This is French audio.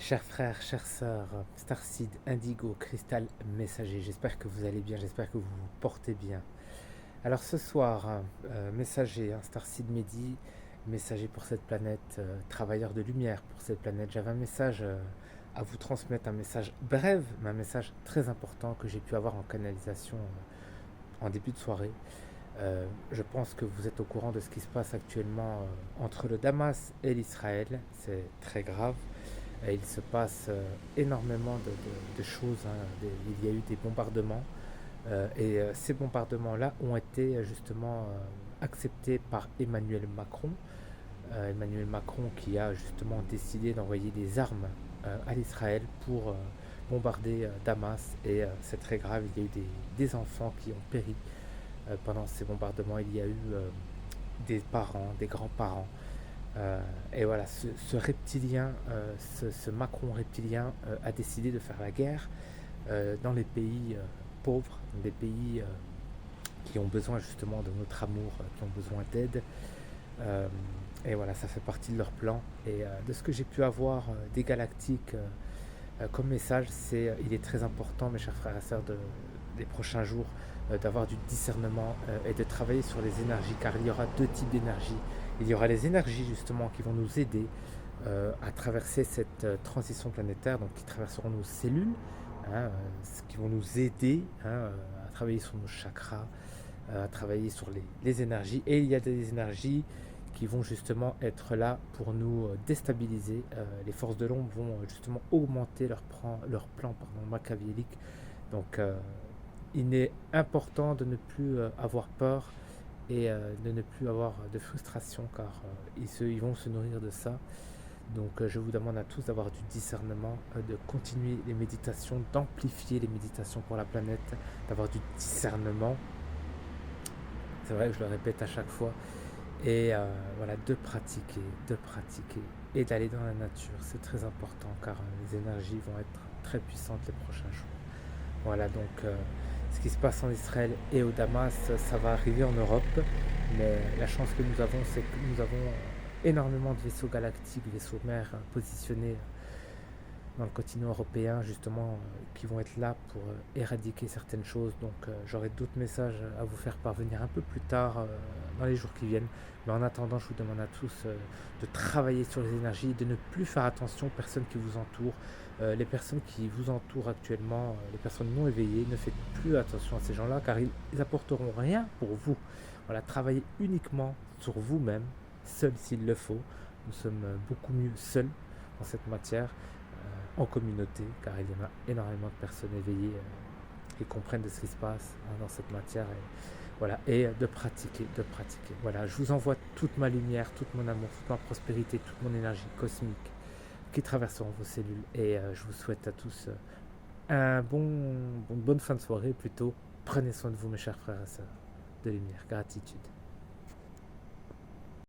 Chers frères, chères sœurs, Starseed, Indigo, Cristal, Messager, j'espère que vous allez bien, j'espère que vous vous portez bien. Alors ce soir, Messager, Starseed Mehdi, Messager pour cette planète, travailleur de lumière pour cette planète, j'avais un message à vous transmettre, un message bref, mais un message très important que j'ai pu avoir en canalisation en début de soirée. Je pense que vous êtes au courant de ce qui se passe actuellement entre le Damas et l'Israël, c'est très grave. Il se passe énormément de choses, hein. Il y a eu des bombardements et ces bombardements-là ont été justement acceptés par Emmanuel Macron. Emmanuel Macron qui a justement décidé d'envoyer des armes à l'Israël pour bombarder Damas et c'est très grave, il y a eu des enfants qui ont péri pendant ces bombardements, il y a eu des parents, des grands-parents. Et voilà, ce reptilien, ce Macron reptilien a décidé de faire la guerre dans les pays pauvres, des pays qui ont besoin justement de notre amour, qui ont besoin d'aide. Euh, et voilà, ça fait partie de leur plan. Et de ce que j'ai pu avoir des galactiques comme message, il est très important, mes chers frères et sœurs, des prochains jours, d'avoir du discernement et de travailler sur les énergies, car il y aura deux types d'énergies. Il y aura les énergies justement qui vont nous aider à traverser cette transition planétaire, donc qui traverseront nos cellules, hein, qui vont nous aider à travailler sur nos chakras, à travailler sur les énergies. Et il y a des énergies qui vont justement être là pour nous déstabiliser. Les forces de l'ombre vont justement augmenter leur plan machiavélique. Donc il est important de ne plus avoir peur et de ne plus avoir de frustration car ils vont se nourrir de ça. Donc je vous demande à tous d'avoir du discernement, de continuer les méditations, d'amplifier les méditations pour la planète, d'avoir du discernement. C'est vrai que je le répète à chaque fois. Et voilà, de pratiquer et d'aller dans la nature. C'est très important car les énergies vont être très puissantes les prochains jours. Voilà donc ce qui se passe en Israël et au Damas, ça va arriver en Europe. Mais la chance que nous avons, c'est que nous avons énormément de vaisseaux galactiques, vaisseaux mers positionnés dans le continent européen, justement, qui vont être là pour éradiquer certaines choses. Donc j'aurai d'autres messages à vous faire parvenir un peu plus tard, dans les jours qui viennent. Mais en attendant, je vous demande à tous de travailler sur les énergies, de ne plus faire attention aux personnes qui vous entourent. Les personnes qui vous entourent actuellement, les personnes non éveillées, ne faites plus attention à ces gens-là, car ils apporteront rien pour vous. Voilà, travaillez uniquement sur vous-même, seul s'il le faut. Nous sommes beaucoup mieux seuls en cette matière, en communauté, car il y en a énormément de personnes éveillées qui comprennent de ce qui se passe dans cette matière. Et, voilà, et de pratiquer, de pratiquer. Voilà, je vous envoie toute ma lumière, tout mon amour, toute ma prospérité, toute mon énergie cosmique qui traverseront vos cellules. Et je vous souhaite à tous une bonne fin de soirée plutôt. Prenez soin de vous, mes chers frères et sœurs de lumière. Gratitude.